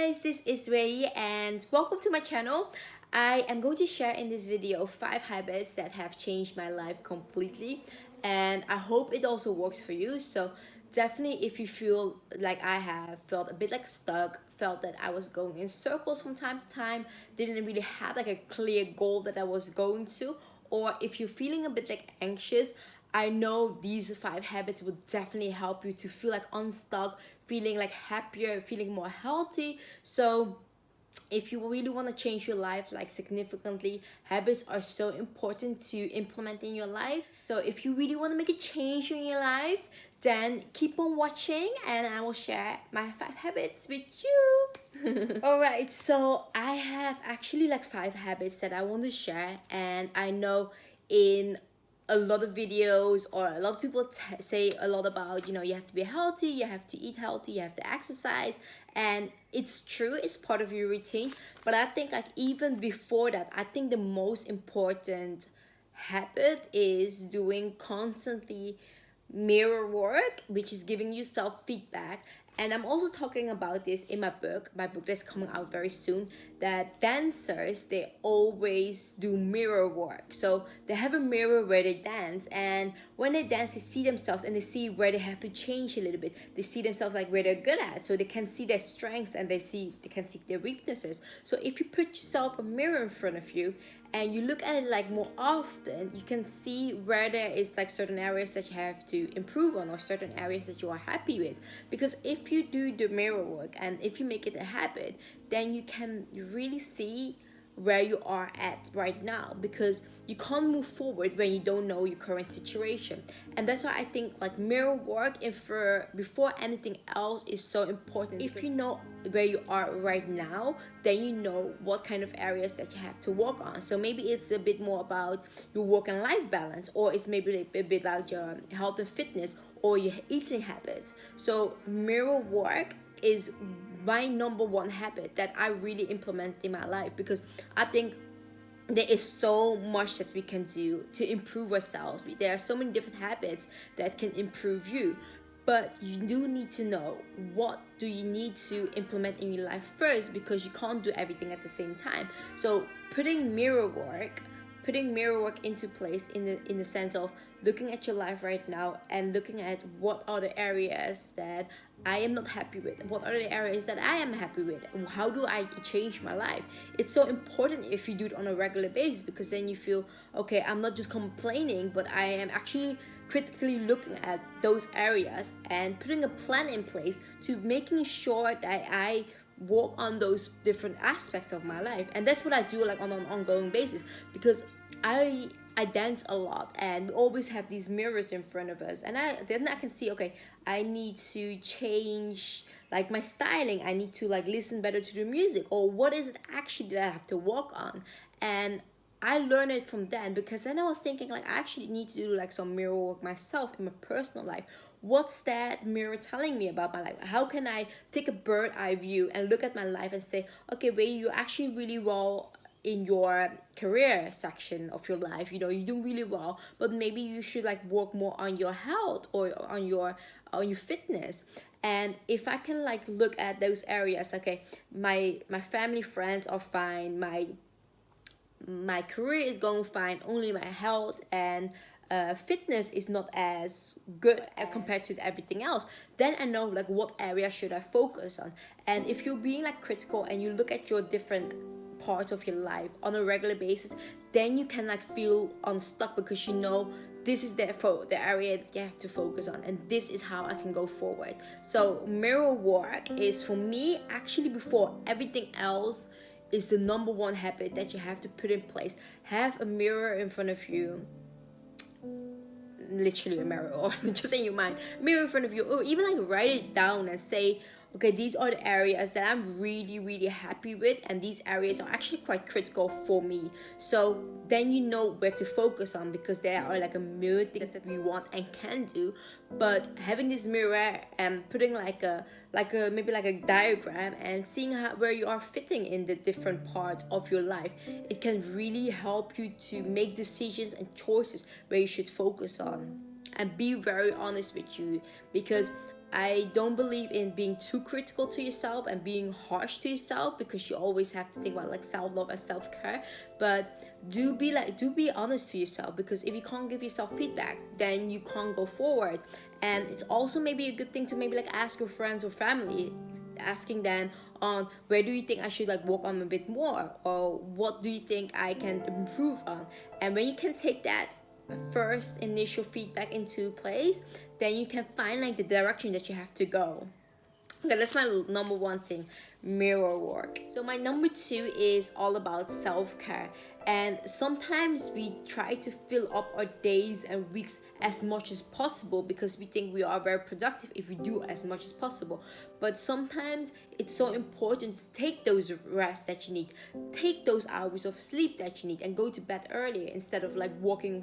guys, this is Ray and welcome to my channel. I am going to share in this video 5 habits that have changed my life completely, and I hope it also works for you. So definitely, if you feel like I have felt a bit like stuck, felt that I was going in circles from time to time, didn't really have like a clear goal that I was going to, or if you're feeling a bit like anxious, I know these 5 habits will definitely help you to feel like unstuck, feeling like happier, feeling more healthy. So if you really want to change your life like significantly, habits are so important to implement in your life. So if you really want to make a change in your life, then keep on watching and I will share my 5 habits with you. All right, so I have actually like 5 habits that I want to share, and I know in a lot of videos or a lot of people say a lot about, you have to be healthy, you have to eat healthy, you have to exercise, and it's true, it's part of your routine. But I think like even before that, I think the most important habit is doing constantly mirror work, which is giving you self feedback. And I'm also talking about this in my book that's coming out very soon, that dancers, they always do mirror work. So they have a mirror where they dance, and when they dance, they see themselves and they see where they have to change a little bit. They see themselves like where they're good at, so they can see their strengths and they can see their weaknesses. So if you put yourself a mirror in front of you and you look at it like more often, you can see where there is like certain areas that you have to improve on, or certain areas that you are happy with. Because if you do the mirror work and if you make it a habit, then you can really see where you are at right now, because you can't move forward when you don't know your current situation. And that's why I think like mirror work, if for before anything else, is so important. If you know where you are right now, then you know what kind of areas that you have to work on. So maybe it's a bit more about your work and life balance, or it's maybe a bit about your health and fitness or your eating habits. So mirror work is my number one habit that I really implement in my life, because I think there is so much that we can do to improve ourselves. There are so many different habits that can improve you, but you do need to know what do you need to implement in your life first, because you can't do everything at the same time. So putting mirror work into place in the sense of looking at your life right now and looking at what are the areas that I am not happy with, what are the areas that I am happy with, how do I change my life. It's so important if you do it on a regular basis, because then you feel, okay, I'm not just complaining, but I am actually critically looking at those areas and putting a plan in place to making sure that I work on those different aspects of my life. And that's what I do like on an ongoing basis, because I dance a lot and we always have these mirrors in front of us, and then I can see, okay, I need to change like my styling, I need to like listen better to the music, or what is it actually that I have to work on. And I learned it from then, because then I was thinking like I actually need to do like some mirror work myself in my personal life. What's that mirror telling me about my life? How can I take a bird eye view and look at my life and say, okay, Ray, you're actually really well in your career section of your life, you're doing really well, but maybe you should like work more on your health or on your fitness. And if I can like look at those areas, okay, my family, friends are fine, my career is going fine, only my health and fitness is not as good compared to everything else, then I know like what area should I focus on. And if you're being like critical and you look at your different parts of your life on a regular basis, then you can like feel unstuck, because this is the area that you have to focus on, and this is how I can go forward. So mirror work is, for me, actually before everything else, is the number one habit that you have to put in place. Have a mirror in front of you, literally a mirror, or just in your mind, mirror in front of you, or even like write it down and say, okay, these are the areas that I'm really, really happy with, and these areas are actually quite critical for me. So then you know where to focus on, because there are like a million things that we want and can do. But having this mirror and putting like a maybe like a diagram and seeing where you are fitting in the different parts of your life, it can really help you to make decisions and choices where you should focus on. And be very honest with you, because I don't believe in being too critical to yourself and being harsh to yourself, because you always have to think about like self-love and self-care. But do be honest to yourself, because if you can't give yourself feedback, then you can't go forward. And it's also maybe a good thing to maybe like ask your friends or family, asking them on where do you think I should like work on a bit more, or what do you think I can improve on. And when you can take that first initial feedback into place, then you can find like the direction that you have to go. Okay, that's my number one thing, mirror work. So my number two is all about self-care. And sometimes we try to fill up our days and weeks as much as possible, because we think we are very productive if we do as much as possible. But sometimes it's so important to take those rest that you need, take those hours of sleep that you need, and go to bed earlier instead of like walking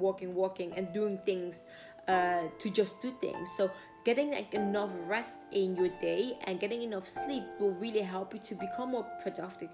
and doing things to just do things. So getting like enough rest in your day and getting enough sleep will really help you to become more productive,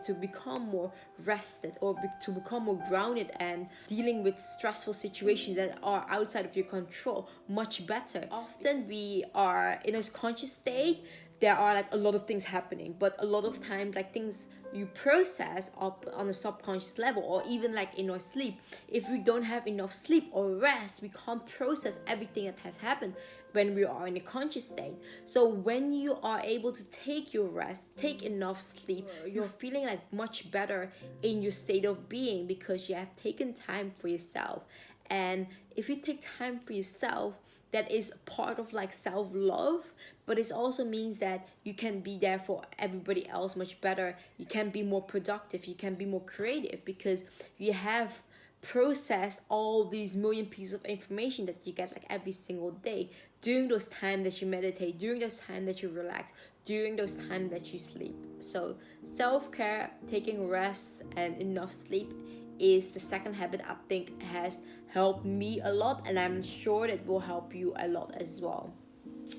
to become more rested, or to become more grounded, and dealing with stressful situations that are outside of your control much better. Often we are in a conscious state, there are like a lot of things happening, but a lot of times like things you process up on a subconscious level, or even like in our sleep, if we don't have enough sleep or rest, we can't process everything that has happened when we are in a conscious state. So when you are able to take your rest, take enough sleep, you're feeling like much better in your state of being, because you have taken time for yourself. And if you take time for yourself, that is part of like self-love, but it also means that you can be there for everybody else much better. You can be more productive, you can be more creative, because you have processed all these million pieces of information that you get like every single day, during those times that you meditate, during those times that you relax, during those times that you sleep. So self-care, taking rest and enough sleep, is the second habit I think has helped me a lot, and I'm sure that will help you a lot as well.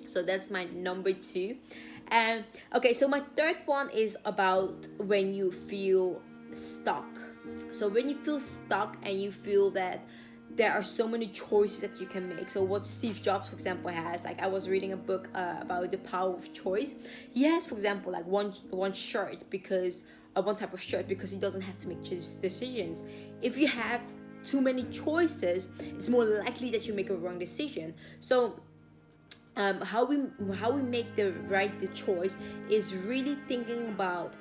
So that's my number two. And okay, so my third one is about when you feel stuck. So when you feel stuck and you feel that there are so many choices that you can make. So what Steve Jobs, for example, has, like I was reading a book about the power of choice. He has, for example, like one shirt, because one type of shirt, because he doesn't have to make decisions. If you have too many choices, it's more likely that you make a wrong decision. So how we make the choice is really thinking about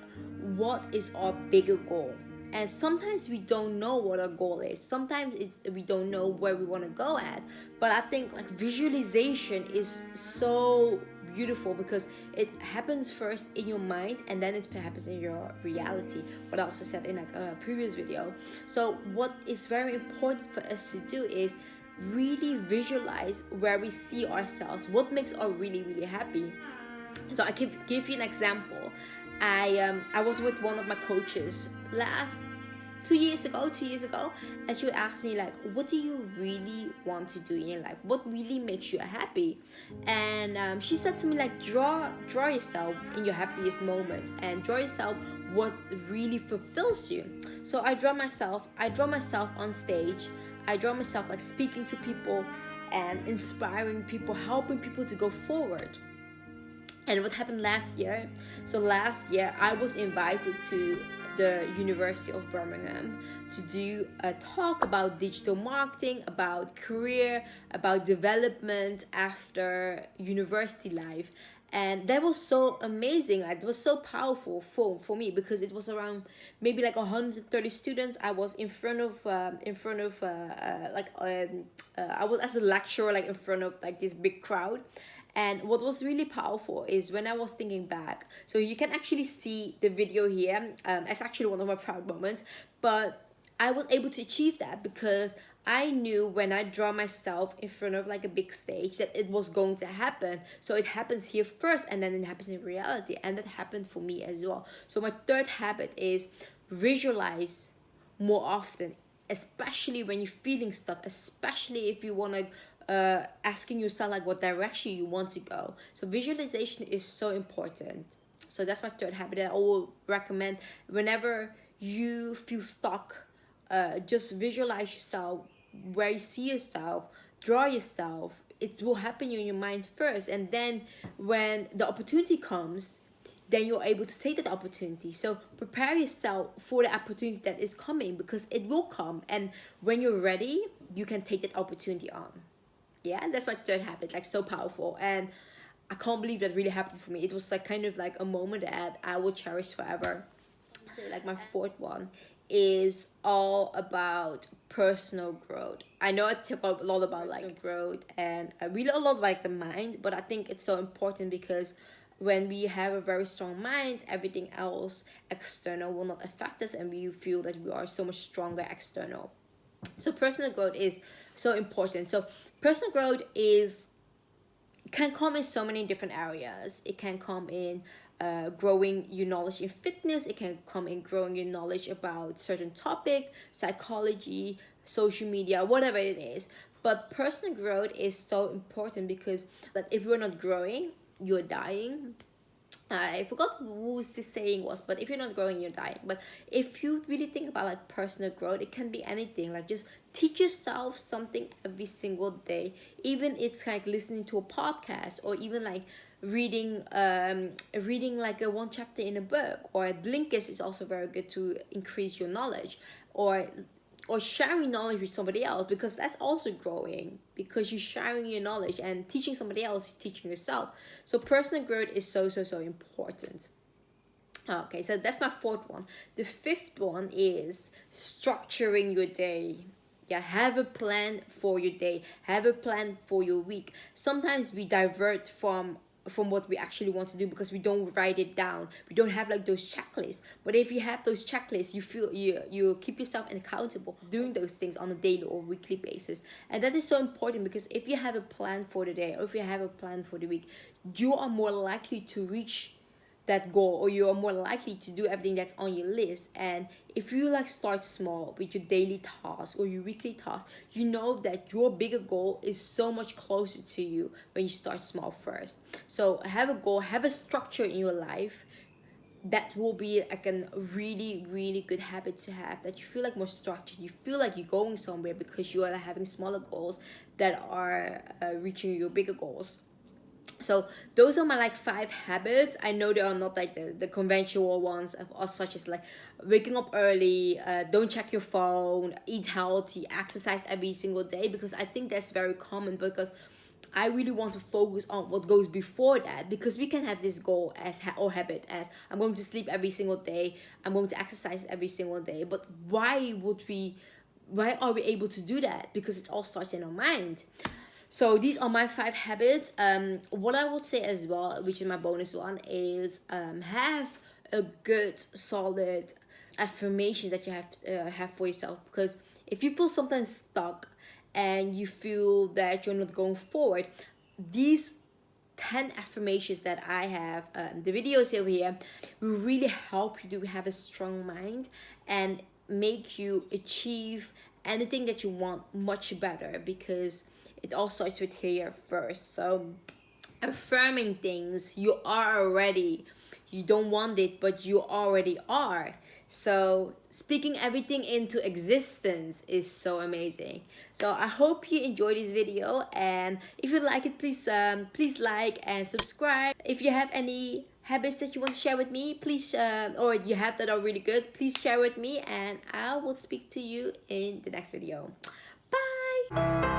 what is our bigger goal. And sometimes we don't know what our goal is, sometimes we don't know where we want to go at. But I think like visualization is so beautiful, because it happens first in your mind and then it happens in your reality, what I also said in like a previous video. So what is very important for us to do is really visualize where we see ourselves, what makes us really happy. So I can give you an example. I was with one of my coaches last 2 years ago, and she would ask me like, what do you really want to do in your life, what really makes you happy? And she said to me like, draw yourself in your happiest moment, and draw yourself what really fulfills you. So I draw myself on stage, I draw myself like speaking to people and inspiring people, helping people to go forward. And what happened last year? So last year I was invited to the University of Birmingham to do a talk about digital marketing, about career, about development after university life. And that was so amazing. It was so powerful for me, because it was around maybe like 130 students. I was I was as a lecturer, like in front of like this big crowd. And what was really powerful is when I was thinking back, so you can actually see the video here. It's actually one of my proud moments, but I was able to achieve that because I knew when I draw myself in front of like a big stage that it was going to happen. So it happens here first and then it happens in reality. And that happened for me as well. So my third habit is visualize more often, especially when you're feeling stuck, especially if you want to asking yourself like what direction you want to go. So visualization is so important. So that's my third habit that I will recommend whenever you feel stuck. Just visualize yourself, where you see yourself, draw yourself it will happen in your mind first, and then when the opportunity comes, then you're able to take that opportunity. So prepare yourself for the opportunity that is coming, because it will come, and when you're ready, you can take that opportunity on. Yeah, that's my third habit, like so powerful. And I can't believe that really happened for me. It was like kind of like a moment that I will cherish forever. Say like my fourth one is all about personal growth. I know I talk a lot about like growth, and I really a lot like the mind, but I think it's so important because when we have a very strong mind, everything else external will not affect us, and we feel that we are so much stronger external. So personal growth is so important. So personal growth is can come in so many different areas. It can come in growing your knowledge in fitness. It can come in growing your knowledge about certain topic, psychology, social media, whatever it is. But personal growth is so important because that if you're not growing, you're dying. I forgot whose this saying was, but if you're not growing, you're dying. But if you really think about like personal growth, it can be anything. Like just teach yourself something every single day. Even it's like listening to a podcast, or even like reading like a one chapter in a book, or Blinkist is also very good to increase your knowledge, or sharing knowledge with somebody else, because that's also growing, because you're sharing your knowledge, and teaching somebody else is teaching yourself. So personal growth is so important. Okay, so that's my fourth one. The fifth one is structuring your day. Yeah, have a plan for your day, have a plan for your week. Sometimes we divert from what we actually want to do because we don't write it down. We don't have like those checklists. But if you have those checklists, you feel you keep yourself accountable doing those things on a daily or weekly basis. And that is so important, because if you have a plan for the day, or if you have a plan for the week, you are more likely to reach that goal, or you are more likely to do everything that's on your list. And if you like start small with your daily task or your weekly task, you know that your bigger goal is so much closer to you when you start small first. So have a goal, have a structure in your life. That will be like a really good habit to have, that you feel like more structured, you feel like you're going somewhere because you are having smaller goals that are reaching your bigger goals. So those are my like 5 habits. I know they are not like the conventional ones of such as like waking up early, don't check your phone, eat healthy, exercise every single day, because I think that's very common. Because I really want to focus on what goes before that, because we can have this goal as or habit as I'm going to sleep every single day, I'm going to exercise every single day. But why are we able to do that? Because it all starts in our mind. So these are my 5 habits. What I would say as well, which is my bonus one, is have a good solid affirmation that you have for yourself. Because if you feel sometimes stuck and you feel that you're not going forward, these 10 affirmations that I have, the videos over here, will really help you to have a strong mind and make you achieve anything that you want much better, because it all starts with here first. So affirming things, you are already, you don't want it, but you already are. So speaking everything into existence is so amazing. So I hope you enjoyed this video, and if you like it, please like and subscribe. If you have any habits that you want to share with me, please or you have that are really good, please share with me, and I will speak to you in the next video. Bye.